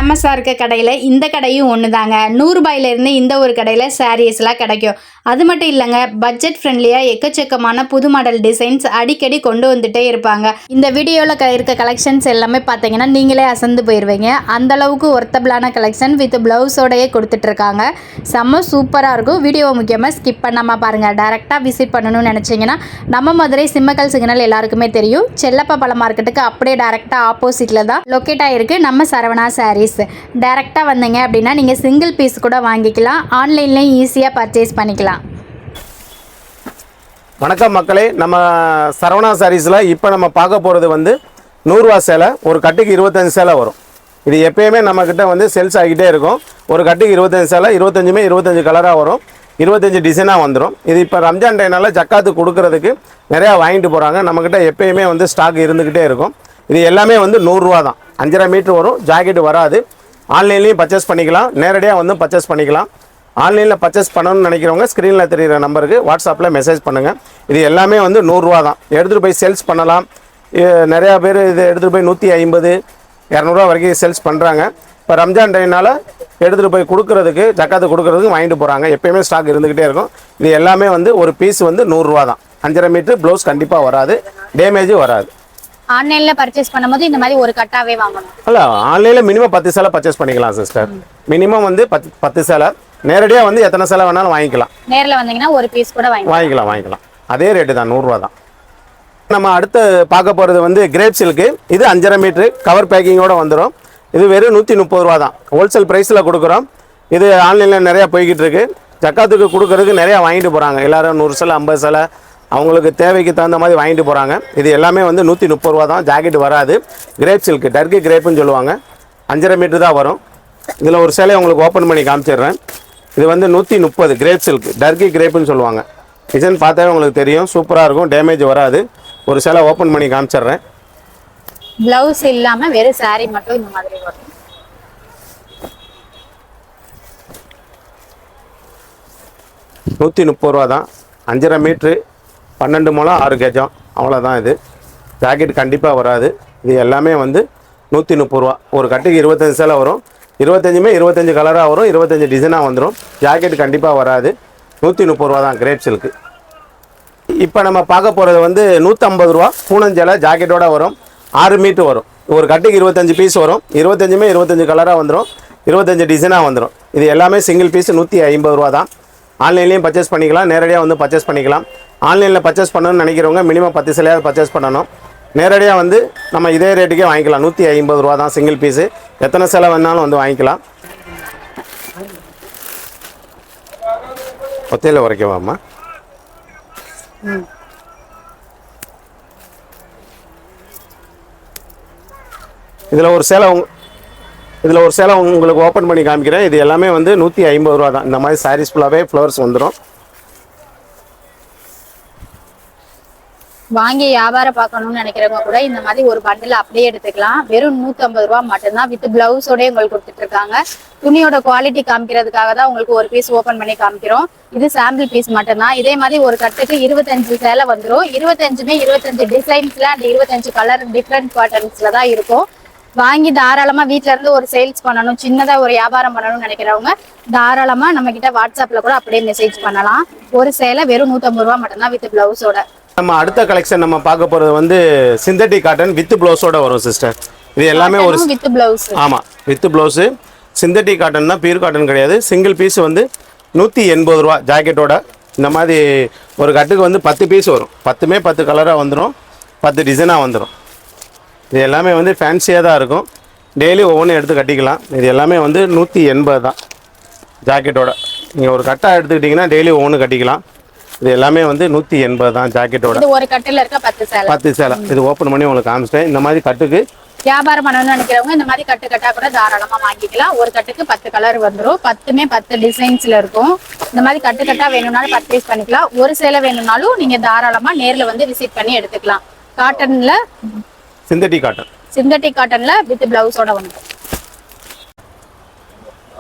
ஃபேமஸாக இருக்க கடையில் இந்த கடையும் ஒன்று தாங்க. 100 ரூபாயிலிருந்து இந்த ஒரு கடையில் சாரீஸ்லாம் கிடைக்கும். அது மட்டும் இல்லைங்க, பட்ஜெட் ஃப்ரெண்ட்லியாக எக்கச்சக்கமான புது மாடல் டிசைன்ஸ் அடிக்கடி கொண்டு வந்துட்டே இருப்பாங்க. இந்த வீடியோவில் இருக்க கலெக்ஷன்ஸ் எல்லாமே பார்த்தீங்கன்னா நீங்களே அசந்து போயிடுவீங்க. அந்தளவுக்கு ஒர்த்தபிளான கலெக்ஷன் வித் ப்ளவுஸோடையே கொடுத்துட்ருக்காங்க. செம்ம சூப்பராக இருக்கும். வீடியோவை முக்கியமாக ஸ்கிப் பண்ணாமல் பாருங்கள். டேரெக்டாக விசிட் பண்ணணும்னு நினச்சிங்கன்னா நம்ம மதுரை சிம்மக்கல் சிக்னல் எல்லாருக்குமே தெரியும். செல்லப்பா பழ மார்க்கெட்டுக்கு அப்படியே டேரெக்டாக ஆப்போசிட்டில் தான் லொக்கேட் ஆகிருக்கு நம்ம சரவணா சாரீஸ். டேரெக்டாக வந்தீங்க அப்படின்னா நீங்கள் சிங்கிள் பீஸ் கூட வாங்கிக்கலாம். ஆன்லைன்லேயும் ஈஸியாக பர்ச்சேஸ் பண்ணிக்கலாம். வணக்கம் மக்களே, நம்ம சரவணா சாரீஸில் இப்போ நம்ம பார்க்க போகிறது வந்து 100 ரூபா சேலை. ஒரு கட்டுக்கு 25 சேலை வரும். இது எப்பயுமே நம்மக்கிட்ட வந்து சேல்ஸ் ஆகிட்டே இருக்கும். ஒரு கட்டுக்கு 25 சேலை, 25மே 25 கலராக வரும், 25 டிசைனாக வந்துடும். இது இப்போ ரம்ஜான் டைனால ஜக்காத்து கொடுக்கறதுக்கு நிறையா வாங்கிட்டு போகிறாங்க. நம்மக்கிட்ட எப்பயுமே வந்து ஸ்டாக் இருந்துக்கிட்டே இருக்கும். இது எல்லாமே வந்து 100 ரூபா தான். 5.5 மீட்ரு வரும், ஜாக்கெட் வராது. ஆன்லைன்லேயும் பர்ச்சேஸ் பண்ணிக்கலாம், நேரடியாக வந்து பர்ச்சேஸ் பண்ணிக்கலாம். ஆன்லைனில் பர்ச்சேஸ் பண்ணணும்னு நினைக்கிறவங்க ஸ்க்ரீனில் தெரிகிற நம்பருக்கு வாட்ஸ்அப்பில் மெசேஜ் பண்ணுங்கள். இது எல்லாமே வந்து 100 ரூபா தான். எடுத்துகிட்டு போய் சேல்ஸ் பண்ணலாம். நிறையா பேர் இது எடுத்துகிட்டு போய் 150, 200 வரைக்கும் சேல்ஸ் பண்ணுறாங்க. இப்போ ரம்ஜான் டைனால் எடுத்துகிட்டு போய் கொடுக்குறதுக்கு, ஜக்காத்து கொடுக்குறதுக்கு வாங்கிட்டு போகிறாங்க. எப்போயுமே ஸ்டாக் இருந்துக்கிட்டே இருக்கும். இது எல்லாமே வந்து ஒரு பீஸ் வந்து 100 ரூபா தான். 5.5 மீட்ரு, ப்ளவுஸ் கண்டிப்பாக வராது, டேமேஜும் வராது. ஆன்லைன்ல பர்ச்சேஸ் பண்ணும்போது இந்த மாதிரி ஒரு கட்டாவே வாங்கணும். இல்ல, ஆன்லைன்ல மினிமம் 10 சேலை பர்ச்சேஸ் பண்ணிக்கலாம் சிஸ்டர். மினிமம் வந்து 10 சேலை. நேரடியா வந்து எத்தனை சேலை வேணாலும் வாங்கிக்கலாம். நேர்ல வந்தீங்கன்னா ஒரு பீஸ் கூட வாங்கிக்கலாம். அதே ரேட்டு தான், 100 ரூபா தான். நம்ம அடுத்து பார்க்க போறது வந்து கிரேப் சில்க்கு. இது 5.5 மீட்டர் கவர் பேக்கிங்கோட வந்துடும். இது வெறும் 130 ரூபா தான். ஹோல்சேல் பிரைஸ்ல கொடுக்குறோம். இது ஆன்லைன்ல நிறைய போய்கிட்டு இருக்கு. ஜக்காத்துக்கு கொடுக்கறதுக்கு நிறைய வாங்கிட்டு போறாங்க. எல்லாரும் 100 சேலை 50 சேலை அவங்களுக்கு தேவைக்கு தகுந்த மாதிரி வாங்கிட்டு போகிறாங்க. இது எல்லாமே வந்து 130 ரூபா தான். ஜாக்கெட் வராது. கிரேப் சில்க்கு, டர்க்கி கிரேப்புன்னு சொல்லுவாங்க. 5.5 மீட்டர் தான் வரும். இதில் ஒரு சேலையை உங்களுக்கு ஓப்பன் பண்ணி காமிச்சிடுறேன். இது வந்து 130 கிரேப் சில்க்கு, டர்க்கி கிரேப்புன்னு சொல்லுவாங்க. டிசைன் பார்த்தாவே உங்களுக்கு தெரியும், சூப்பராக இருக்கும், டேமேஜ் வராது. ஒரு சேலை ஓப்பன் பண்ணி காமிச்சிடுறேன். ப்ளவுஸ் இல்லாமல் வெறும் சாரி மட்டும் இந்த மாதிரி வரும். 130 ரூபா தான். 5.5 மீட்ரு, 12 முழம் 6 கஜம், அவ்வளோதான். இது ஜாக்கெட் கண்டிப்பாக வராது. இது எல்லாமே வந்து 130 ரூபா. ஒரு கட்டுக்கு 25 சேலை வரும். 25மே 25 கலராக வரும், 25 டிசைனாக வந்துடும். ஜாக்கெட் கண்டிப்பாக வராது. 130 ரூபா தான் கிரேப் சில்க்கு. இப்போ நம்ம பார்க்க போகிறது வந்து 150 ரூபா பூனஞ்சேலை ஜாக்கெட்டோட வரும். 6 மீட்ரு வரும். ஒரு கட்டுக்கு 25 பீஸ் வரும். 25மே 25 கலராக வந்துடும், 25 டிசைனாக வந்துடும். இது எல்லாமே சிங்கிள் பீஸ் 150 ரூபா தான். ஆன்லைன்லேயும் பர்ச்சேஸ் பண்ணிக்கலாம், நேரடியாக வந்து பர்ச்சேஸ் பண்ணிக்கலாம். ஆன்லைனில் பர்ச்சேஸ் பண்ணணும்னு நினைக்கிறவங்க மினிமம் 10 சேலையாவது பர்ச்சேஸ் பண்ணணும். நேரடியாக வந்து நம்ம இதே ரேட்டுக்கே வாங்கிக்கலாம். 150 ரூபா தான் சிங்கிள் பீஸு. எத்தனை சேலை வேணாலும் வந்து வாங்கிக்கலாம். ஒத்தையில் உரைக்கவாம்மா. இதில் ஒரு சேலை உங்களுக்கு ஓப்பன் பண்ணி காமிக்கிறேன். இது எல்லாமே வந்து 150 ரூபா தான். இந்த மாதிரி சாரீஸ் ஃபுல்லாகவே ஃப்ளவர்ஸ் வந்துடும். வாங்கி வியாபாரம் பார்க்கணும்னு நினைக்கிறவங்க கூட இந்த மாதிரி ஒரு பண்டில் அப்படியே எடுத்துக்கலாம். வெறும் 150 ரூபா மட்டும்தான். வித் பிளவுஸோட உங்களுக்கு கொடுத்துட்டு இருக்காங்க. துணியோட குவாலிட்டி காமிக்கிறதுக்காக தான் உங்களுக்கு ஒரு பீஸ் ஓபன் பண்ணி காமிக்கிறோம். இது சாம்பிள் பீஸ் மட்டும்தான். இதே மாதிரி ஒரு கட்டுக்கு 25 சேலை வந்துடும். 25மே 25 டிசைன்ஸ்ல அண்ட் 25 கலர் டிஃப்ரெண்ட் பேட்டர்ன்ஸ்ல தான் இருக்கும். வாங்கி தாராளமா வீட்டுல இருந்து ஒரு சேல்ஸ் பண்ணணும், சின்னதா ஒரு வியாபாரம் பண்ணணும்னு நினைக்கிறவங்க தாராளமா நம்ம கிட்ட வாட்ஸ்அப்ல கூட அப்படியே மெசேஜ் பண்ணலாம். ஒரு சேலை வெறும் 150 ரூபா மட்டும்தான் வித் பிளவுஸோட. நம்ம அடுத்த கலெக்ஷன் நம்ம பார்க்க போறது வந்து சிந்தட்டிக் காட்டன் வித் பிளவுஸோட வரும் சிஸ்டர். இது எல்லாமே ஒரு வித் பிளவுஸ். ஆமா, வித் பிளவுஸ். சிந்தட்டிக் காட்டன் தான், பியூர் காட்டன் கிடையாது. சிங்கிள் பீஸ் வந்து 180 ரூபா ஜாக்கெட்டோட. இந்த மாதிரி ஒரு கட்டுக்கு வந்து 10 பீஸ் வரும். 10மே 10 கலராக வந்துடும், 10 டிசைனாக வந்துடும். இது எல்லாமே வந்து ஃபேன்சியாக தான் இருக்கும். டெய்லி ஒவ்வொன்றும் எடுத்து கட்டிக்கலாம். இது எல்லாமே வந்து 180 தான் ஜாக்கெட்டோட. நீங்கள் ஒரு கட்டாக எடுத்துக்கிட்டிங்கன்னா டெய்லி ஒவ்வொன்று கட்டிக்கலாம். இது எல்லாமே வந்து 180 தான் ஜாக்கெட்டோட. ஒரு கட்டில் இருக்க 10 சேலை. இது ஓப்பன் பண்ணி உங்களுக்கு காமிச்சிட்டேன். இந்த மாதிரி கட்டுக்கு வியாபாரம் பண்ணணும்னு நினைக்கிறவங்க இந்த மாதிரி கட்டு கட்டா கூட தாராளமா வாங்கிக்கலாம். ஒரு கட்டுக்கு 10 கலர் வந்துடும். 10மே 10 டிசைன்ஸ்ல இருக்கும். இந்த மாதிரி கட்டு கட்டா வேணும்னாலும் பர்ச்சேஸ் பண்ணிக்கலாம். ஒரு சேலை வேணும்னாலும் நீங்க தாராளமா நேர்ல வந்து விசிட் பண்ணி எடுத்துக்கலாம். காட்டன்ல சிந்தட்டிக் காட்டன்ல வித் பிளவுஸோட வந்துடும்.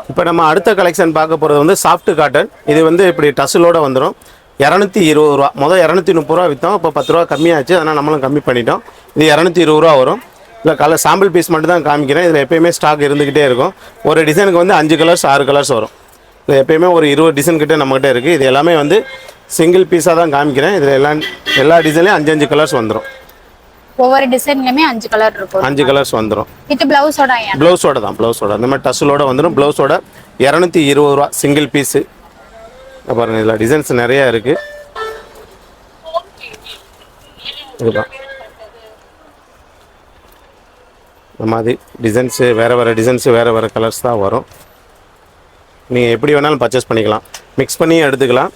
இப்போ நம்ம அடுத்த கலெக்ஷன் பார்க்க போகிறது வந்து சாஃப்ட் காட்டன். இது வந்து இப்படி டசலோட வந்துடும். 220 ரூபா. முதல் 230 ரூபா விற்றோம். இப்போ 10 ரூபா கம்மியாச்சு, அதனால் நம்மளும் கம்மி பண்ணிட்டோம். இது 220 ரூபா வரும். இல்லை கலர் சாம்பிள் பீஸ் மட்டும் தான் காமிக்கிறேன். இதில் எப்பயுமே ஸ்டாக் இருந்துக்கிட்டே இருக்கும். ஒரு டிசைனுக்கு வந்து 5 கலர்ஸ் 6 கலர்ஸ் வரும். இதில் எப்பயுமே ஒரு 20 டிசைன் கிட்டே நம்மகிட்ட இருக்குது. இது எல்லாமே வந்து சிங்கிள் பீஸாக தான் காமிக்கிறேன். இதில் எல்லா டிசைன்லேயும் 5 கலர்ஸ் வந்துடும். ஒவ்வொரு டிசைன்லயுமே 5 கலர் இருக்கும். 5 கலர்ஸ் வந்துடும். வித் பிளவுஸோட ப்ளவுஸோட தான். ப்ளவுஸோட அந்த மாதிரி டஸ்ஸலோட வந்துடும். ப்ளவுஸோட 220 ரூபா சிங்கிள் பீஸு. பாருங்கள் இதில் டிசைன்ஸ் நிறையா இருக்குது. இதுதான் இந்த மாதிரி டிசைன்ஸு வேறு டிசைன்ஸு வேறு கலர்ஸ் தான் வரும். நீங்கள் எப்படி வேணாலும் பர்ச்சேஸ் பண்ணிக்கலாம். மிக்ஸ் பண்ணியும் எடுத்துக்கலாம்.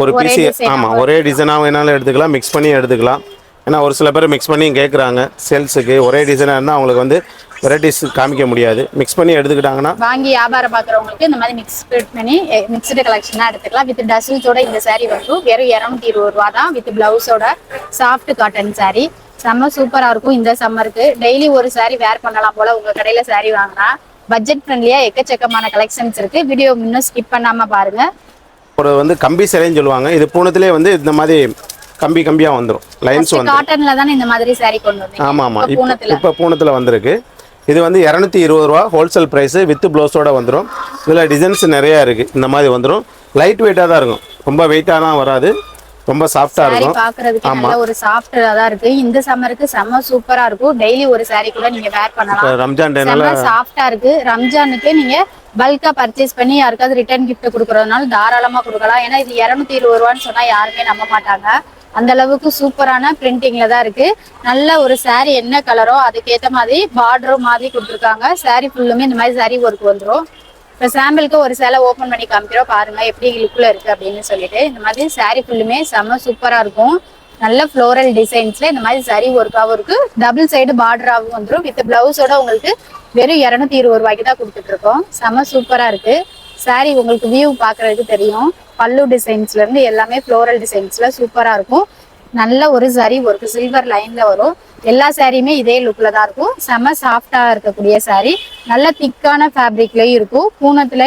ஒரு பீஸ் ஆமாம் ஒரே டிசைனாக வேணாலும் எடுத்துக்கலாம். மிக்ஸ் பண்ணியும் எடுத்துக்கலாம். ஏன்னா ஒரு சில பேர் மிக்ஸ் பண்ணியும் கேட்குறாங்க. சேல்ஸுக்கு ஒரே டிசைனாக இருந்தால் அவங்களுக்கு வந்து வெரைட்டிஸ் காமிக்க முடியாது. மிக்ஸ் பண்ணி எடுத்துக்கிட்டாங்கன்னா வாங்கி வியாபாரம் பார்க்குறவங்களுக்கு இந்த மாதிரி மிக்ஸ்டு கலெக்ஷனாக எடுத்துக்கலாம். வித் டசில்ஸோட இந்த சாரீ வந்து வெறும் 220 ரூபா தான். வித் பிளவுஸோட சாஃப்ட் காட்டன் சாரீ செம்ம சூப்பராக இருக்கும். இந்த சம்மருக்கு டெய்லி ஒரு சாரீ வேர் பண்ணலாம் போல். உங்கள் கடையில் சாரீ வாங்கினா பட்ஜெட் ஃப்ரெண்ட்லியாக எக்கச்சக்கமான கலெக்ஷன்ஸ் இருக்குது. வீடியோ இன்னும் ஸ்கிப் பண்ணாமல் பாருங்கள். ஒரு வந்து கம்பி சிலைன்னு சொல்லுவாங்க. இது பூனத்திலே வந்து இந்த மாதிரி கம்பியாக வந்துடும். லைன்ஸ் வந்து காட்டன்ல தானே இந்த மாதிரி சாரீ கொண்டு வந்தீங்க. ஆமாம் இப்போ பூனத்தில் வந்திருக்கு. இது வந்து 220 ரூபா ஹோல்சேல் ப்ரைஸு. வித் ப்ளவுஸோட வந்துடும். இதில் டிசைன்ஸ் நிறையா இருக்குது. இந்த மாதிரி வந்துடும். லைட் வெயிட்டாக தான் இருக்கும். ரொம்ப வெயிட்டாலாம் வராது. ரொம்ப சாஃப்டாக இருக்கும். பார்க்கறதுக்கு நல்ல ஒரு சாஃப்டாக தான் இருக்கு. இந்த சம்மருக்கு செம்ம சூப்பராக இருக்கும். டெய்லி ஒரு சாரீ கூட நீங்க வேர் பண்ணலாம். ரம்ஜான் டேனால சாஃப்டாக இருக்கு. ரம்ஜானுக்கு நீங்க பல்கா பர்ச்சேஸ் பண்ணி யாருக்காவது ரிட்டர்ன் கிஃப்ட் கொடுக்கறதுனால தாராளமா கொடுக்கலாம். ஏன்னா இது 220 ரூபான்னு சொன்னா யாருமே நம்ப மாட்டாங்க. அந்த அளவுக்கு சூப்பரான பிரிண்டிங்ல தான் இருக்கு. நல்ல ஒரு சாரீ என்ன கலரோ அதுக்கேற்ற மாதிரி பார்டரும் மாதிரி கொடுத்துருக்காங்க. சாரீ ஃபுல்லுமே இந்த மாதிரி சாரீ ஒர்க் வந்துடும். இப்போ சாம்பிளுக்கு ஒரு சேலை ஓப்பன் பண்ணி காமிக்கிறோம் பாருங்க எப்படி லுக்ல இருக்கு அப்படின்னு சொல்லிட்டு. இந்த மாதிரி சாரீ ஃபுல்லுமே செம்ம சூப்பரா இருக்கும். நல்ல ஃப்ளோரல் டிசைன்ஸ்ல இந்த மாதிரி சாரீ ஒர்க்காகவும் இருக்கு. டபுள் சைடு பார்டராகவும் வந்துடும். வித் பிளவுஸோட உங்களுக்கு வெறும் 220 ரூபாய்க்கு தான் கொடுத்துட்டு இருக்கோம். செம்ம சூப்பரா இருக்கு. சாரீ உங்களுக்கு வியூ பாக்குறதுக்கு தெரியும். பல்லு டிசைன்ஸ்ல இருந்து எல்லாமே ஃப்ளோரல் டிசைன்ஸ்ல சூப்பரா இருக்கும். நல்ல ஒரு சரி ஒர்க் சில்வர் லைன்ல வரும். எல்லா சாரியுமே இதே லுக்ல தான் இருக்கும். செம சாஃப்டா இருக்கக்கூடிய சாரி. நல்ல திக்கான ஃபேப்ரிக்லயும் இருக்கும். பூனத்துல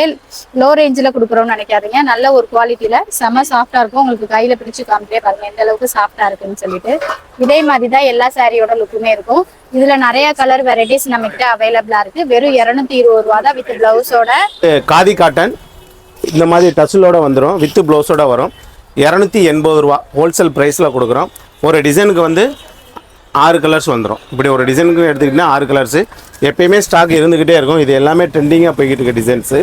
லோ ரேஞ்சில் கொடுக்குறோம்னு நினைக்காதீங்க. நல்ல ஒரு குவாலிட்டியில செம சாஃப்டா இருக்கும். உங்களுக்கு கையில பிடிச்சு காமிட்டே பாருங்க எந்த அளவுக்கு சாஃப்டா இருக்குன்னு சொல்லிட்டு. இதே மாதிரி தான் எல்லா சாரியோட லுக்குமே இருக்கும். இதுல நிறைய கலர் வெரைட்டிஸ் நம்ம கிட்ட அவைலபிளா இருக்கு. வெறும் 220 ரூபா தான். வித் பிளவுஸோட காதி காட்டன் இந்த மாதிரி டச்சிலோட வந்துடும். வித் பிளவுஸோட வரும். 280 ரூபா ஹோல்சேல் ப்ரைஸில் கொடுக்குறோம். ஒரு டிசைனுக்கு வந்து 6 கலர்ஸ் வந்துடும். இப்படி ஒரு டிசைனுக்கு எடுத்துக்கிட்டிங்கன்னா 6 கலர்ஸு எப்பயுமே ஸ்டாக் இருந்துக்கிட்டே இருக்கும். இது எல்லாமே ட்ரெண்டிங்காக போய்கிட்டு இருக்க டிசைன்ஸு.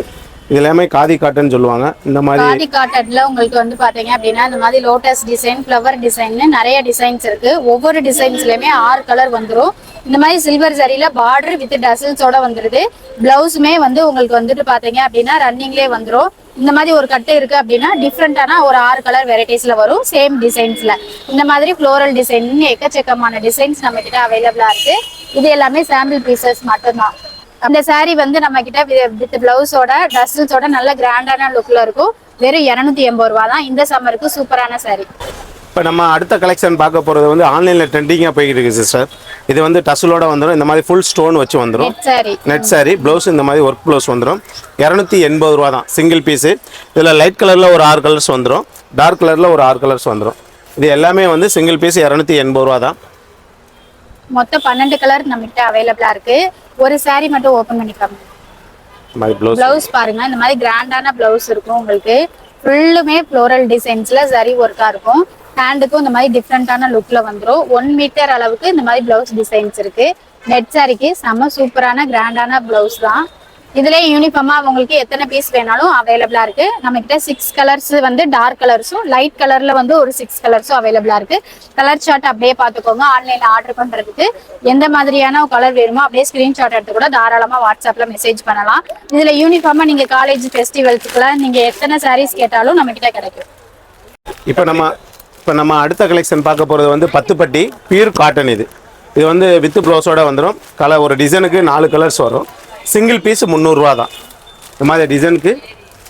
இது எல்லாமே காதி காட்டன் சொல்லுவாங்க. இந்த மாதிரி காதி காட்டன்ல உங்களுக்கு வந்து பாத்தீங்க அப்படின்னா இந்த மாதிரி லோட்டஸ் டிசைன், ஃப்ளவர் டிசைன்னு நிறைய டிசைன்ஸ் இருக்கு. ஒவ்வொரு டிசைன்ஸ்லயுமே 6 கலர் வந்துடும். இந்த மாதிரி சில்வர் சரியில பார்டர் வித் டசில்ஸோட வந்துருது. பிளவுஸுமே வந்து உங்களுக்கு வந்துட்டு பாத்தீங்க அப்படின்னா ரன்னிங்லேயே வந்துடும். இந்த மாதிரி ஒரு கட்டு இருக்கு அப்படின்னா டிஃப்ரெண்டான ஒரு 6 கலர் வெரைட்டிஸ்ல வரும். சேம் டிசைன்ஸ்ல இந்த மாதிரி ஃப்ளோரல் டிசைன் எக்கச்சக்கமான டிசைன்ஸ் நம்ம கிட்ட அவைலபிளா இருக்கு. இது எல்லாமே சாம்பிள் பீசஸ் மட்டும்தான். அந்த சாரீ வந்து நம்ம கிட்ட வித் பிளவுஸோட டசில்ஸோட நல்ல கிராண்டான லுக்ல இருக்கும். வெறும் 280 ரூபா தான். இந்த சம்மருக்கு சூப்பரான சாரீ. இப்போ நம்ம அடுத்த கலெக்ஷன் பார்க்க போகிறது வந்து ஆன்லைனில் ட்ரெண்டிங்காக போய்கிட்டு இருக்கு சிஸ்டர். இது வந்து டசலோட வந்துடும். இந்த மாதிரி ஃபுல் ஸ்டோன் வச்சு வந்துடும். நெட் சாரி ப்ளவுஸ் இந்த மாதிரி ஒர்க் ப்ளவுஸ் வந்துடும். 280 ரூபா தான் சிங்கிள் பீஸு. இதில் லைட் கலரில் ஒரு 6 கலர்ஸ் வந்துடும். டார்க் கலரில் ஒரு 6 கலர்ஸ் வந்துடும். இது எல்லாமே வந்து சிங்கிள் பீஸ் 280 ரூபா தான். மொத்தம் 12 கலர் நம்மகிட்ட அவைலபிளா இருக்கு. ஒரு சாரி மட்டும் ஓபன் பண்ணிக்காம பிளவுஸ் பாருங்க. இந்த மாதிரி கிராண்டான பிளவுஸ் இருக்கும். உங்களுக்கு ஃபுல்லுமே ஃப்ளோரல் டிசைன்ஸ்ல சரி ஒர்க்கா இருக்கும். ஹேண்டுக்கும் இந்த மாதிரி டிஃப்ரெண்டான லுக்ல வந்துடும். 1 மீட்டர் அளவுக்கு இந்த மாதிரி பிளவுஸ் டிசைன்ஸ் இருக்கு. நெட் சாரிக்கு செம்ம சூப்பரான கிராண்டான பிளவுஸ் தான். இதுல யூனிஃபார்மா உங்களுக்கு எத்தனை பீஸ் வேணாலும் அவைலபிளா இருக்கு. நம்ம கிட்ட 6 கலர்ஸ் வந்து டார்க் கலர்ஸும் லைட் கலர்ல வந்து ஒரு 6 கலர்ஸும் அவைலபிளா இருக்கு. கலர் சார்ட் அப்படியே பாத்துக்கோங்க. ஆன்லைன்ல ஆர்டர் பண்றதுக்கு எந்த மாதிரியான கலர் வேணுமோ அப்படியே ஸ்கிரீன்ஷாட் எடுத்து கூட தாராளமா வாட்ஸ்அப்ல மெசேஜ் பண்ணலாம். இதுல யூனிஃபார்மா நீங்க காலேஜ் ஃபெஸ்டிவல்ஸ்க்குலாம் நீங்க எத்தனை சாரீஸ் கேட்டாலும் நம்ம கிட்ட கிடைக்கும். இப்போ நம்ம அடுத்த கலெக்ஷன் பார்க்க போகிறது வந்து 10 பட்டி பியூர் காட்டன். இது வந்து வித் ப்ளவுஸோட வந்துடும். ஒரு டிசைனுக்கு 4 கலர்ஸ் வரும். சிங்கிள் பீஸ் 300 ரூபா தான். இந்த மாதிரி டிசைனுக்கு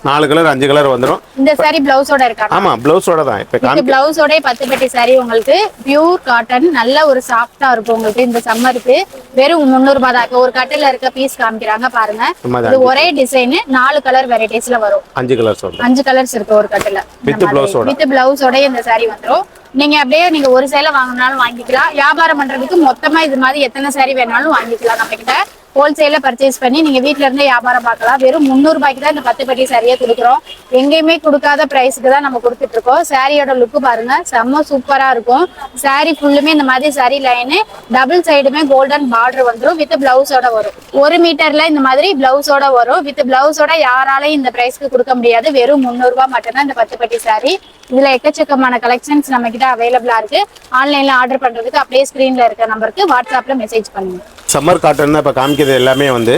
4 கலர் 5 கலர் வந்துடும். இந்த saree பிளவுஸோட இருக்கா? ஆமா பிளவுஸோட தான். இப்போ பிளவுஸோட 10 பெட்டி saree உங்களுக்கு பியூர் காட்டன், நல்ல ஒரு சாஃப்டா இருக்கும் உங்களுக்கு. இந்த சம்மருக்கு வெறும் 300 ரூபாய் தான். ஒரு கட்டில இருக்க பீஸ் காமிக்கிறாங்க பாருங்க. இது ஒரே டிசைன் 4 கலர் வெரைட்டிஸ்ல வரும். 5 கலர்ஸ் வரும். 5 கலர்ஸ் இருக்கு ஒரு கட்டில. வித் பிளவுஸோட இந்த saree வந்துரும். நீங்க அப்படியே நீங்க ஒரு சேலை வாங்கினாலும் வாங்கிக்கலாம். வியாபாரம் பண்றதுக்கு மொத்தமா இது மாதிரி எத்தனை saree வேணாலும் வாங்கிக்கலாம். நம்ம கிட்ட ஹோல்சேல பர்ச்சேஸ் பண்ணி நீங்க வீட்ல இருந்து வியாபாரம் பார்க்கலாம். வெறும் 300 ரூபாய்க்கு தான் இந்த 10 பெட்டி சாரியை கொடுக்குறோம். எங்கேயுமே கொடுக்காத பிரைஸ்க்கு தான் நம்ம கொடுத்துட்டு இருக்கோம். சாரியோட லுக்கு பாருங்க, செம்ம சூப்பரா இருக்கும். சாரி ஃபுல்லுமே இந்த மாதிரி சாரி லைனு, டபுள் சைடுமே கோல்டன் பார்டர் வந்துடும். வித் பிளவுஸோட வரும். 1 மீட்டர்ல இந்த மாதிரி பிளவுஸோட வரும். வித் பிளவுஸோட யாராலையும் இந்த பிரைஸ்க்கு கொடுக்க முடியாது. வெறும் 300 ரூபாய் மட்டும்தான் இந்த 10 பெட்டி சாரி. இதுல எக்கச்சக்கமான கலெக்ஷன்ஸ் நம்ம கிட்ட அவைலபிளா இருக்கு. ஆன்லைன்ல ஆர்டர் பண்றதுக்கு அப்படியே ஸ்கிரீன்ல இருக்க நம்பருக்கு வாட்ஸ்அப்ல மெசேஜ் பண்ணுங்க. சம்மர் காட்டன் இப்போ காமிக்கிறது எல்லாமே வந்து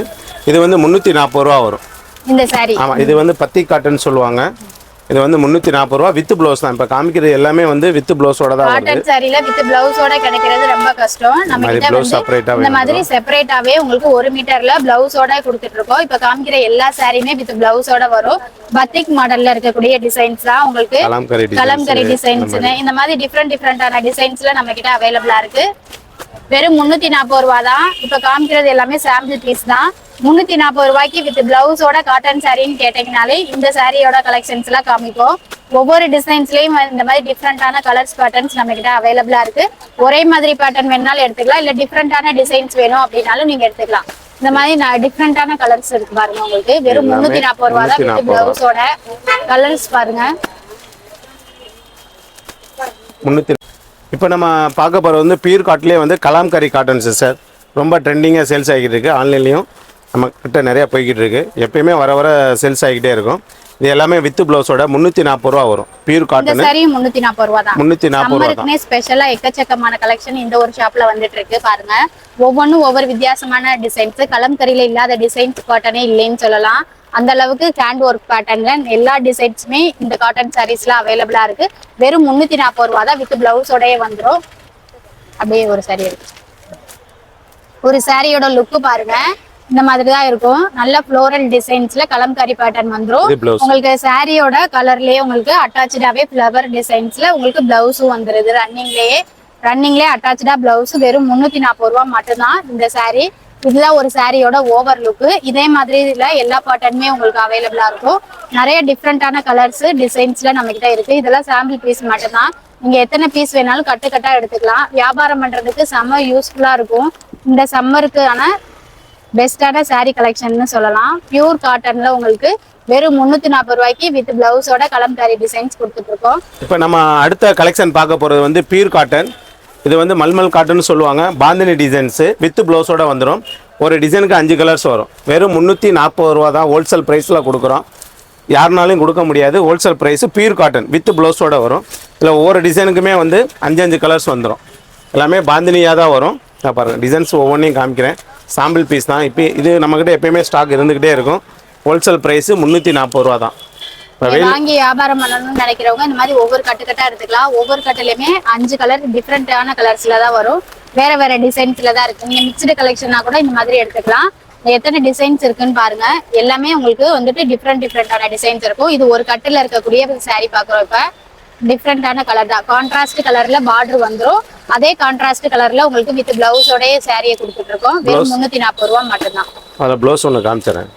இது வந்து 340 ரூபா வரும் இந்த சாரி. ஆமா, இது வந்து பத்தி காட்டன் சொல்லுவாங்க. இது வந்து 340 ரூபா வித் பிளவுஸ் தான். இப்போ காமிக்கிறது எல்லாமே வந்து வித் பிளவுஸோட தான் வருது. காட்டன் சாரில வித் பிளவுஸோட கிடைக்கிறது ரொம்ப கஷ்டம். நம்ம கிட்ட வந்து இந்த மாதிரி செப்பரேட்டாவே உங்களுக்கு 1 மீட்டர்ல பிளவுஸோட கொடுத்துட்டு இருக்கோம். இப்போ காமிக்கிற எல்லா சாரியுமே வித் பிளவுஸோட வரும். பத்திக் மாடல்ல இருக்கக்கூடிய டிசைன்ஸ் தான் உங்களுக்கு. கலம்கரி டிசைன்ஸ் இந்த மாதிரி டிஃபரெண்டான டிசைன்ஸ்ல நம்ம கிட்ட அவைலபிளா இருக்கு. வெறும் 340 ரூபா தான். இப்ப காமிக்கிறது எல்லாமே சாம்பிள் பீஸ் தான். 340 ரூபாய்க்கு வித் பிளவுஸோட காட்டன் சாரின்னு கேட்டீங்கனாலே இந்த சாரியோட கலெக்ஷன்ஸ் எல்லாம் காமிப்போம். ஒவ்வொரு டிசைன்ஸ்லயும் இந்த மாதிரி டிஃப்ரெண்டான கலர்ஸ் பேட்டர்ன்ஸ் நம்ம கிட்ட அவைலபிளா இருக்கு. ஒரே மாதிரி பேட்டர்ன் வேணாலும் எடுத்துக்கலாம், இல்ல டிஃப்ரெண்டான டிசைன்ஸ் வேணும் அப்படின்னாலும் நீங்க எடுத்துக்கலாம். இந்த மாதிரி டிஃப்ரெண்டான கலர்ஸ் இருக்கு பாருங்க உங்களுக்கு. வெறும் 340 ரூபா தான் வித் பிளவுஸோட. கலர்ஸ் பாருங்க. இப்போ நம்ம பார்க்க போகிறது வந்து பியூர் காட்லேயே வந்து கலாம்கரி காட்டன்ஸு சார். ரொம்ப ட்ரெண்டிங்காக சேல்ஸ் ஆகிட்டு இருக்கு. ஆன்லைன்லேயும் நம்ம கிட்ட நிறையா போய்கிட்டு இருக்கு. எப்பயுமே வர வர சேல்ஸ் ஆகிக்கிட்டே இருக்கும். இது எல்லாமே வித் பிளவுஸோட 340 ரூபா வரும். பியூர் காட்டன் சாரி 340 ரூபா தான். 340 ரூபா தான். ஸ்பெஷலா எக்கச்சக்கமான கலெக்ஷன் இந்த ஒரு ஷாப்ல வந்துட்டு இருக்கு பாருங்க. ஒவ்வொன்றும் ஒவ்வொரு வித்தியாசமான டிசைன்ஸ். கலம்கரியில இல்லாத டிசைன்ஸ் காட்டனே இல்லைன்னு சொல்லலாம். அந்த அளவுக்கு ஹேண்ட் ஒர்க் பேட்டர்ன்ல எல்லா டிசைன்ஸுமே இந்த காட்டன் சாரீஸ்ல அவைலபிளா இருக்கு. வெறும் 340 ரூபா தான். வித் பிளவுஸோடய வந்துடும். அப்படியே ஒரு சாரி இருக்கு. ஒரு சாரியோட லுக்கு பாருங்க, இந்த மாதிரி தான் இருக்கும். நல்ல ஃப்ளோரல் டிசைன்ஸ்ல கலம்காரி பேட்டர்ன் வந்துரும். உங்களுக்கு சாரியோட கலர்லயே உங்களுக்கு அட்டாச்சாவே ஃப்ளவர் டிசைன்ஸ்ல உங்களுக்கு பிளவுஸும் வந்துருது. ரன்னிங்லயே அட்டாச்சா பிளவுஸ். வெறும் 340 ரூபா மட்டும்தான் இந்த சாரி. இதுதான் ஒரு சாரியோட ஓவர் லுக்கு. இதே மாதிரி இதுல எல்லா பேட்டர்னுமே உங்களுக்கு அவைலபிளா இருக்கும். நிறைய டிஃப்ரெண்டான கலர்ஸ் டிசைன்ஸ்ல நம்ம கிட்ட இருக்கு. இதெல்லாம் சாம்பிள் பீஸ் மட்டும்தான். நீங்க எத்தனை பீஸ் வேணாலும் கட்டா எடுத்துக்கலாம். வியாபாரம் பண்றதுக்கு செம்ம யூஸ்ஃபுல்லா இருக்கும். இந்த சம்மருக்கான பெஸ்டான சாரி கலெக்ஷன் சொல்லலாம். பியூர் காட்டன்ல உங்களுக்கு வெறும் 340 ரூபாய்க்கு வித் பிளவுஸோட கலம்காரி டிசைன்ஸ் கொடுத்துட்டு இருக்கோம். இப்போ நம்ம அடுத்த கலெக்ஷன் பார்க்க போறது வந்து பியூர் காட்டன். இது வந்து மல்மல் காட்டன் சொல்லுவாங்க. பாந்தினி டிசைன்ஸு வித் பிளவுஸோட வந்துடும். ஒரு டிசைனுக்கு 5 கலர்ஸ் வரும். வெறும் 340 ரூபா தான். ஹோல்சேல் ப்ரைஸில் கொடுக்குறோம். யாருனாலையும் கொடுக்க முடியாது. Wholesale price pure cotton with பிளவுஸோட வரும். இதில் ஒவ்வொரு டிசைனுக்குமே வந்து 5 கலர்ஸ் வந்துடும். எல்லாமே பாந்தினியாக தான் வரும். நான் பாருங்கள் டிசைன்ஸ் ஒவ்வொன்றையும் காமிக்கிறேன். சாம்பிள் பீஸ் தான். இப்போ இது நம்மக்கிட்ட எப்பயுமே ஸ்டாக் இருந்துக்கிட்டே இருக்கும். ஹோல்சேல் ப்ரைஸு 340 ரூபா தான். வாங்கி வியாபாரம் பண்ணணும்னு நினைக்கிறவங்க இந்த மாதிரி ஒவ்வொரு கட்டா எடுத்துக்கலாம். ஒவ்வொரு கட்டிலுமே 5 கலர் டிஃப்ரெண்டான கலர்ஸ்ல தான் வரும். வேற டிசைன்ஸ்ல தான் இருக்கு. நீங்க மிக்ஸ்டு கலெக்ஷனா கூட இந்த மாதிரி எடுத்துக்கலாம். எத்தனை டிசைன்ஸ் இருக்குன்னு பாருங்க. எல்லாமே உங்களுக்கு வந்துட்டு டிஃப்ரெண்டான டிசைன்ஸ் இருக்கும். இது ஒரு கட்டில இருக்கக்கூடிய சாரி பாக்குறோம். இப்ப டிஃப்ரெண்டான கலர் தான். கான்ட்ராஸ்ட் கலர்ல பார்டர் வந்துடும். அதே கான்ட்ராஸ்ட் கலர்ல உங்களுக்கு வித் பிளவுஸோட சாரியை கொடுத்துட்டு இருக்கோம். வெறும் 340 ரூபா மட்டும்தான். அதில் பிளவுஸ் ஒன்று காமிச்சிடறேன்.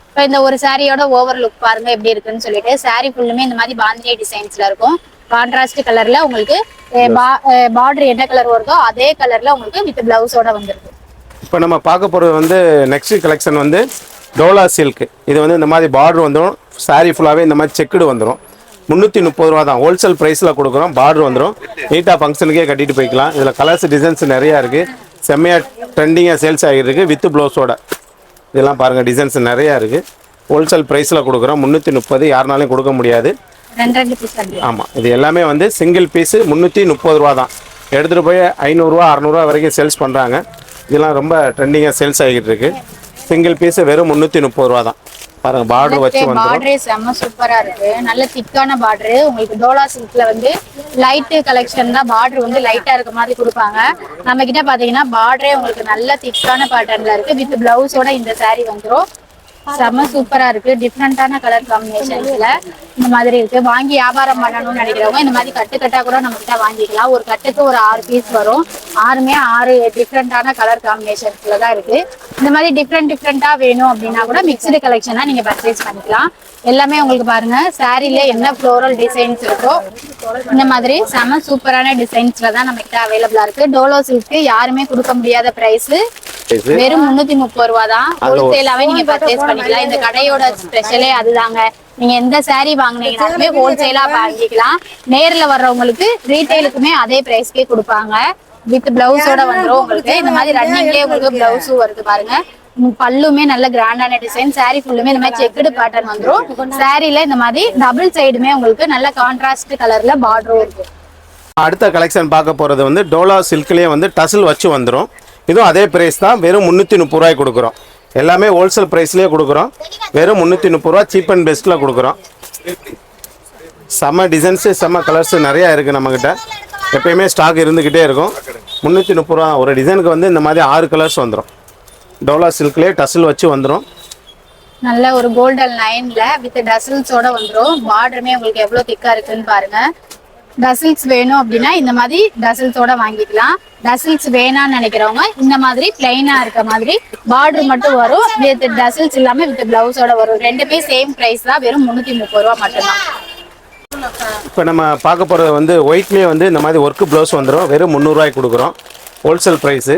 இப்போ இந்த ஒரு சாரியோட ஓவர் லுக் பாருங்க எப்படி இருக்குன்னு சொல்லிட்டு. சாரி ஃபுல்லுமே இந்த மாதிரி பாந்தினி டிசைன்ஸ்ல இருக்கும். கான்ட்ராஸ்ட் கலர்ல உங்களுக்கு பார்டர் என்ன கலர் வருதோ அதே கலர்ல உங்களுக்கு வித் பிளவுஸோட வந்துருக்கு. இப்போ நம்ம பார்க்க போகிறது வந்து நெக்ஸ்ட் கலெக்ஷன் வந்து டோலா சில்க். இது வந்து இந்த மாதிரி பார்டர் வந்துடும். சாரி ஃபுல்லாகவே இந்த மாதிரி செக்குடு வந்துடும். 330 ரூபா தான். ஹோல்சேல் ப்ரைஸில் கொடுக்குறோம். பார்டர் வந்துடும். நீட்டாக ஃபங்க்ஷனுக்கே கட்டிட்டு போய்க்கலாம். இதில் கலர்ஸ் டிசைன்ஸ் நிறையா இருக்குது. செம்மையாக ட்ரெண்டிங்காக சேல்ஸ் ஆகிருக்கு வித் ப்ளவுஸோட. இதெல்லாம் பாருங்கள் டிசைன்ஸ் நிறையா இருக்குது. ஹோல்சேல் ப்ரைஸில் கொடுக்குறோம். 330. யாருனாலையும் கொடுக்க முடியாது. ஆமாம், இது எல்லாமே வந்து சிங்கிள் பீஸு 330 ரூபா தான். எடுத்துகிட்டு போய் 500 600 வரைக்கும் சேல்ஸ் பண்ணுறாங்க. இதெல்லாம் ரொம்ப ட்ரெண்டிங்காக சேல்ஸ் ஆகிட்டு இருக்கு. சிங்கிள் பீஸ் வெறும் 330 ரூபா தான். பாருங்க பார்டர் வச்சு வந்து பார்டரே செம்ம சூப்பரா இருக்கு. நல்ல திக்கான பார்டர். உங்களுக்கு டோலா சில்க்ல வந்து லைட் கலெக்ஷன் தான். பார்டர் வந்து லைட்டா இருக்க மாதிரி கொடுப்பாங்க. நம்ம கிட்ட பாத்தீங்கன்னா பார்டரே உங்களுக்கு நல்ல திக்கான பேட்டர்ன்ல இருக்கு. வித் பிளவுஸோட இந்த சாரி வந்துரும். செம்ம சூப்பரா இருக்கு. டிஃப்ரெண்டான கலர் காம்பினேஷன்ஸ்ல இந்த மாதிரி இருக்கு. வாங்கி வியாபாரம் பண்ணணும்னு நினைக்கிறவங்க இந்த மாதிரி கட்டா கூட நம்ம கிட்ட வாங்கிக்கலாம். ஒரு கட்டுக்கு ஒரு 6 பீஸ் வரும். 6 டிஃப்ரெண்டான கலர் காம்பினேஷன்ஸ்ல தான் இருக்கு. இந்த மாதிரி டிஃப்ரெண்டா வேணும் அப்படின்னா கூட மிக்சடு கலெக்ஷனா நீங்க பர்ச்சேஸ் பண்ணிக்கலாம். எல்லாமே உங்களுக்கு பாருங்க சாரீல என்ன ஃப்ளோரல் டிசைன்ஸ் இருக்கோ இந்த மாதிரி செம சூப்பரான டிசைன்ஸ்ல தான் நம்ம கிட்ட அவைலபிளா இருக்கு. டோலோ சில்க்கு யாருமே கொடுக்க முடியாத பிரைஸ் வெறும் 330 ரூபா தான். ஹோல்சேலாவே நீங்க பர்ச்சேஸ் பண்ணிக்கலாம். இந்த கடையோட ஸ்பெஷலே அதுதாங்க. நீங்க எந்த சாரீ வாங்குனீங்கனாலுமே ஹோல்சேலா வாங்கிக்கலாம். நேர்ல வர்றவங்களுக்கு ரீட்டைலுக்குமே அதே பிரைஸ்க்கே கொடுப்பாங்க. வித் பிளவுஸோட வந்துடும் உங்களுக்கு. இந்த மாதிரி ரன்னிங்லேயே உங்களுக்கு பிளவுஸும் வருது பாருங்க. பல்லுமே நல்ல கிராண்டான டிசைன். சாரீ ஃபுல்லுமே இந்த மாதிரி செக்குடு பேட்டர்ன் வந்துடும். சாரீல இந்த மாதிரி டபுள் சைடுமே உங்களுக்கு நல்ல கான்ட்ராஸ்ட் கலர்ல பார்டரும் இருக்கு. அடுத்த கலெக்ஷன் பார்க்க போகிறது வந்து டோலா சில்க்லேயே வந்து டசில் வச்சு வந்துடும். இதுவும் அதே ப்ரைஸ் தான். வெறும் 330 ரூபாய் கொடுக்குறோம். எல்லாமே ஹோல்சேல் ப்ரைஸ்லேயே கொடுக்குறோம். வெறும் 330 ரூபா சீப் அண்ட் பெஸ்ட்டில் கொடுக்குறோம். செம்ம டிசைன்ஸு செம்ம கலர்ஸு நிறையா இருக்குது நம்மக்கிட்ட. எப்பயுமே ஸ்டாக் இருந்துக்கிட்டே இருக்கும். 330 ரூபா ஒரு டிசைனுக்கு வந்து இந்த மாதிரி 6 கலர்ஸ் வந்துடும். டோலா சில்க்லேயே டசில் வச்சு வந்துடும். நல்ல ஒரு கோல்டன் லைன்ல வித் டசில்ஸோட வந்துடும். பார்டருமே உங்களுக்கு எவ்வளோ திக்கா இருக்குன்னு பாருங்க. டசில்ஸ் வேணும் அப்படின்னா இந்த மாதிரி டசில்ஸோட வாங்கிக்கலாம். டசில்ஸ் வேணாம்னு நினைக்கிறவங்க இந்த மாதிரி பிளைனா இருக்க மாதிரி பார்டர் மட்டும் வரும். வித் டசில்ஸ் இல்லாம வித் பிளவுஸோட வரும். ரெண்டுமே சேம் பிரைஸ் தான். வெறும் 330 ரூபா மட்டும்தான். இப்போ நம்ம பார்க்க போகிறது வந்து ஒயிட்லேயே வந்து இந்த மாதிரி ஒர்க்கு ப்ளவுஸ் வந்துடும். வெறும் 300 ரூபாய்க்கு கொடுக்குறோம். Wholesale price.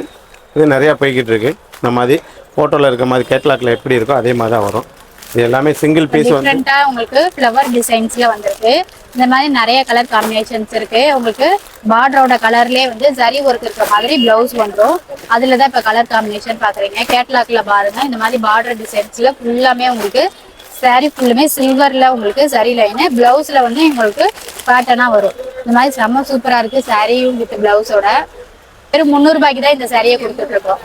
இது நிறையா போய்கிட்டு இருக்கு. இந்த மாதிரி ஃபோட்டோவில் இருக்க மாதிரி கேட்லாக்ல எப்படி இருக்கோ அதே மாதிரி தான் வரும். இது எல்லாமே சிங்கிள் பீஸ் வந்து உங்களுக்கு ஃப்ளவர் டிசைன்ஸ்ல வந்திருக்கு. இந்த மாதிரி நிறைய கலர் காம்பினேஷன்ஸ் இருக்கு. உங்களுக்கு பார்டரோட கலர்லயே வந்து ஜரி ஒர்க் இருக்கிற மாதிரி பிளவுஸ் வந்துடும். அதுல தான் இப்போ கலர் காம்பினேஷன் பாக்குறீங்க. கேட்லாக்ல பாருங்க. இந்த மாதிரி பார்டர் டிசைன்ஸ்ல ஃபுல்லாமே உங்களுக்கு சாரி ஃபுல்லுமே சில்வர்ல உங்களுக்கு சரி லைனு. பிளவுஸ்ல வந்து உங்களுக்கு பேட்டர்னா வரும். இந்த மாதிரி செம்ம சூப்பரா இருக்கு. சாரியும் வித் பிளவுஸோட வெறும் 300 ரூபாய்க்கு தான் இந்த சாரியை கொடுத்துட்டு இருக்கோம்.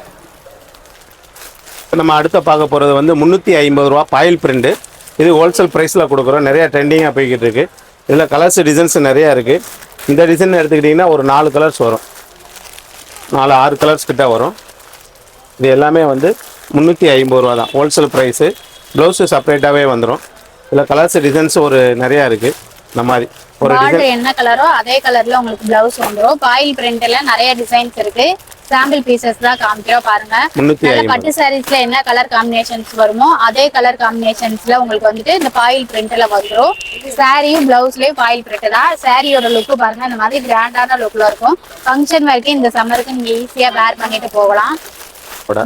நம்ம அடுத்த பார்க்க போகிறது வந்து 350 ரூபா பாயில் பிரிண்ட்டு. இது ஹோல்சேல் ப்ரைஸில் கொடுக்குறோம். நிறையா ட்ரெண்டிங்காக போய்கிட்டு இருக்குது. இதில் கலர்ஸ் டிசைன்ஸ் நிறையா இருக்குது. இந்த டிசைன் எடுத்துக்கிட்டிங்கன்னா ஒரு 4 கலர்ஸ் வரும். 6 கலர்ஸ் கிட்ட வரும். இது எல்லாமே வந்து 350 ரூபா தான் ஹோல்சேல் ப்ரைஸு. ப்ளவுஸு செப்பரேட்டாகவே வந்துடும். இதில் கலர்ஸ் டிசைன்ஸ் ஒரு நிறையா இருக்குது. இந்த மாதிரி ஒரு பார்டர் என்ன கலரோ அதே கலர்ல உங்களுக்கு பிளவுஸ் வந்துடும். பாயில் பிரிண்ட்ல நிறைய டிசைன்ஸ் இருக்கு. சாம்பிள் பீசஸ் தான் காமிக்கிறோம் பாருங்க. பட்டு சாரீஸ்ல என்ன கலர் காம்பினேஷன்ஸ் வருமோ அதே கலர் காம்பினேஷன்ஸ்ல உங்களுக்கு வந்துட்டு இந்த பாயில் பிரிண்ட்ல வந்துடும். சாரியும் பிளவுஸ்லயும் பாயில் பிரிண்ட் தான். சாரியோட லுக்கு பாருங்க. இந்த மாதிரி கிராண்டான லுக்ல இருக்கும். ஃபங்க்ஷன் வரைக்கும் இந்த சம்மருக்கு நீங்க ஈஸியா வேர் பண்ணிட்டு போகலாம்.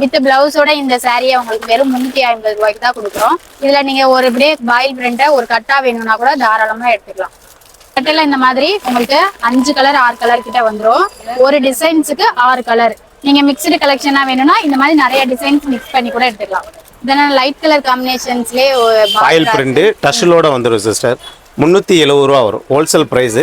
வித் பிளவுஸோட இந்த சாரியை உங்களுக்கு வெறும் 350 ரூபாய்க்கு தான் கொடுக்குறோம். இதுல நீங்க ஒரு இப்படியே பாயில் பிரிண்ட ஒரு கட்டா வேணும்னா கூட தாராளமா எடுத்துக்கலாம். கட்டில இந்த மாதிரி உங்களுக்கு 5 கலர் 6 கலர் கிட்ட வந்துடும். ஒரு டிசைன்ஸுக்கு 6 கலர். நீங்க மிக்சடு கலெக்ஷனா வேணும்னா இந்த மாதிரி நிறைய டிசைன்ஸ் மிக்ஸ் பண்ணி கூட எடுத்துக்கலாம். இதனால லைட் கலர் காம்பினேஷன்ஸ்லயே பாயில் பிரிண்ட் டஷலோட வந்துடும் சிஸ்டர். 370 ரூபா வரும் ஹோல்சேல் பிரைஸ்.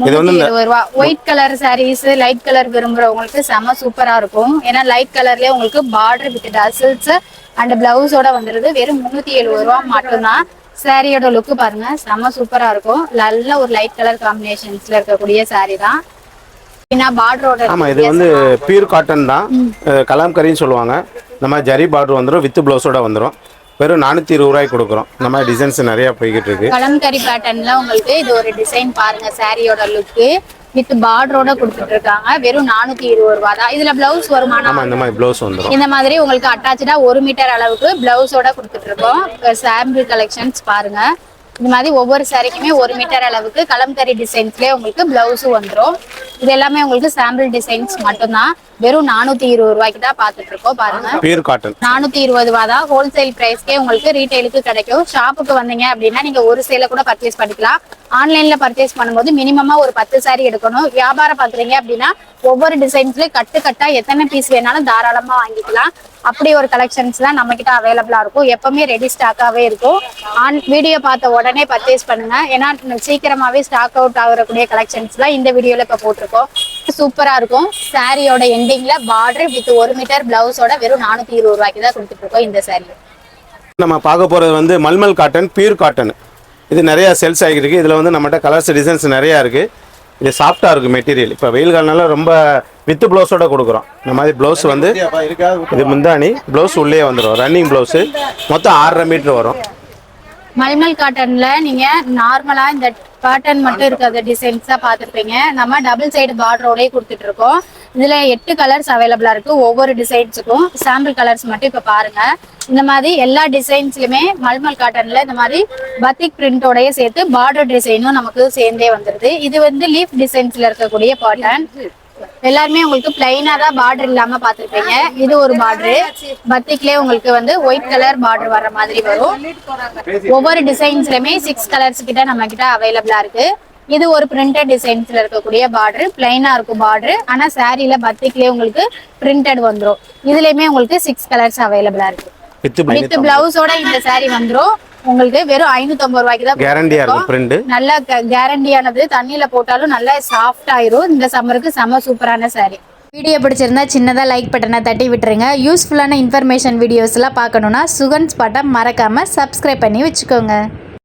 இது வந்து 20 ரூபா. White colour saris light colour விரும்புறவங்களுக்கு செம சூப்பரா இருக்கும். ஏன்னா லைட் கலர்லயே உங்களுக்கு பார்டர் வித் டசல்ஸ் அண்ட் பிளவுஸோட வந்துருது. வெறும் 370 ரூபா மட்டும்தான். சாரியோட லுக்கு பாருங்க. செம சூப்பரா இருக்கும். நல்ல ஒரு லைட் கலர் காம்பினேஷன்ஸ்ல இருக்கக்கூடிய சாரி தான். பார்டரோட ஆமா இது வந்து பியூர் காட்டன் தான். கலாம்கரின்னு சொல்லுவாங்க. நம்ம ஜரி பார்டர் வந்துடும். வித் பிளவுஸோட வந்துடும். வெறும் 420 ரூபாய்க்கு கொடுக்குறோம். இந்த மாதிரி டிசைன்ஸ் நிறைய போய்கிட்டு இருக்கு. கலம்கரி பேட்டர்ன்ல உங்களுக்கு இது ஒரு டிசைன் பாருங்க. சாரியோட லுக்கு வித் பார்டரோட கொடுத்துட்டு இருக்காங்க. வெறும் 420 ரூபா தான். இதுல பிளவுஸ் வருமானம். ஆமா இந்த மாதிரி பிளவுஸ் வந்துடும். இந்த மாதிரி உங்களுக்கு அட்டாச்சா 1 மீட்டர் அளவுக்கு பிளவுஸோட கொடுத்துட்டு இருக்கோம். சாம்பிள் கலெக்ஷன்ஸ் பாருங்க. இந்த மாதிரி ஒவ்வொரு சாரிக்குமே 1 மீட்டர் அளவுக்கு கலம்கரி டிசைன்ஸ்லயே உங்களுக்கு பிளவுஸும் வந்துடும். இது எல்லாமே உங்களுக்கு சாம்பிள் டிசைன்ஸ் மட்டும்தான். வெறும் 420 ரூபாய்க்கு தான் பாத்துட்டு இருக்கோம் பாருங்க. பியூர் காட்டன் 420 ரூபா தான். ஹோல்சேல் பிரைஸ்க்கே உங்களுக்கு ரீட்டைலுக்கு கிடைக்கும். ஷாப்புக்கு வந்தீங்க அப்படின்னா நீங்க ஒரு சேல கூட பர்ச்சேஸ் பண்ணிக்கலாம். ஆன்லைன்ல பர்ச்சேஸ் பண்ணும்போது மினிமமா ஒரு 10 சாரி எடுக்கணும். வியாபாரம் பாக்குறீங்க அப்படின்னா ஒவ்வொரு டிசைன்ஸ்லயும் கட்டா எத்தனை பீஸ் வேணாலும் தாராளமா வாங்கிக்கலாம். அப்படி ஒரு கலெக்ஷன்ஸ் தான் நம்ம கிட்ட அவைலபிளா இருக்கும். எப்பவுமே ரெடி ஸ்டாக்காவே இருக்கும். வீடியோ பார்த்த உடனே பர்ச்சேஸ் பண்ணுங்க. ஏன்னா சீக்கிரமாவே ஸ்டாக் அவுட் ஆகக்கூடிய கலெக்ஷன்ஸ் தான் இந்த வீடியோல இப்ப போட்டிருக்கோம். சூப்பரா இருக்கும். சாரியோட எண்டிங்ல பார்டர் வித் 1 மீட்டர் பிளவுஸோட வெறும் 420 ரூபாய்க்கு தான் கொடுத்துட்டு இருக்கோம் இந்த சாரி. நம்ம பார்க்க போறது வந்து மல்மல் காட்டன் பியூர் காட்டன். இது நிறைய சேல்ஸ் ஆகிருக்கு. இதுல வந்து நம்மகிட்ட கலர்ஸ் டிசைன்ஸ் நிறைய இருக்கு. இது சாஃப்டாக இருக்கும் மெட்டீரியல். இப்போ வெயில் காலனால ரொம்ப வித்து ப்ளவுஸோட கொடுக்குறோம். இந்த மாதிரி ப்ளவுஸ் வந்து இது முந்தானி, ப்ளவுஸ் உள்ளே வந்துடும். ரன்னிங் ப்ளவுஸு மொத்தம் 6.5 மீட்டர் வரும். மல்மல் காட்டன்ல நீங்க நார்மலா இந்த காட்டன் மட்டும் இருக்கிற டிசைன்ஸா பார்த்துருப்பீங்க. நம்ம டபுள் சைடு பார்டரோடய கொடுத்துட்டு இருக்கோம். இதுல 8 கலர்ஸ் அவைலபிளா இருக்கு. ஒவ்வொரு டிசைன்ஸுக்கும் சாம்பிள் கலர்ஸ் மட்டும் இப்ப பாருங்க. இந்த மாதிரி எல்லா டிசைன்ஸ்லயுமே மல்மல் காட்டன்ல இந்த மாதிரி பத்திக் பிரிண்டோடய சேர்த்து பார்டர் டிசைனும் நமக்கு சேர்ந்தே வந்துருது. இது வந்து லீஃப் டிசைன்ஸ்ல இருக்கக்கூடிய காட்டன். எல்லாருமே உங்களுக்கு பிளைனா தான் பார்டர் இல்லாம பாத்துருப்பீங்க. இது ஒரு பார்டரு பத்திக்லயே உங்களுக்கு வந்து ஒயிட் கலர் பார்டர் வர்ற மாதிரி வரும். ஒவ்வொரு டிசைன்ஸ்லயுமே 6 கலர்ஸ் கிட்ட நம்ம கிட்ட அவைலபிளா இருக்கு. இது ஒரு பிரிண்டட் டிசைன்ஸ்ல இருக்கக்கூடிய பார்டர். பிளைனா இருக்கும் பார்டர். ஆனா சாரியில பத்திக்லயே உங்களுக்கு பிரிண்டட் வந்துடும். இதுலயுமே உங்களுக்கு 6 கலர்ஸ் அவைலபிளா இருக்கு. வித் பிளவுஸோட இந்த சாரி வந்துடும். உங்களுக்கு வெறும் 550 ரூபாய்க்கு தான் கேரண்டியா இருக்கும். பிரிண்ட் நல்ல கேரண்டியானது. தண்ணியில போட்டாலும் நல்லா சாஃப்ட் ஆயிரும். இந்த சம்மருக்கு செம சூப்பரான சாரி. வீடியோ பிடிச்சிருந்தா சின்னதாக லைக் பட்டனை தட்டி விட்டுருங்க. யூஸ்ஃபுல்லான இன்ஃபர்மேஷன் வீடியோஸ்லாம் பார்க்கணுன்னா சுகன் ஸ்பாட்டை மறக்காமல் சப்ஸ்கிரைப் பண்ணி வச்சுக்கோங்க.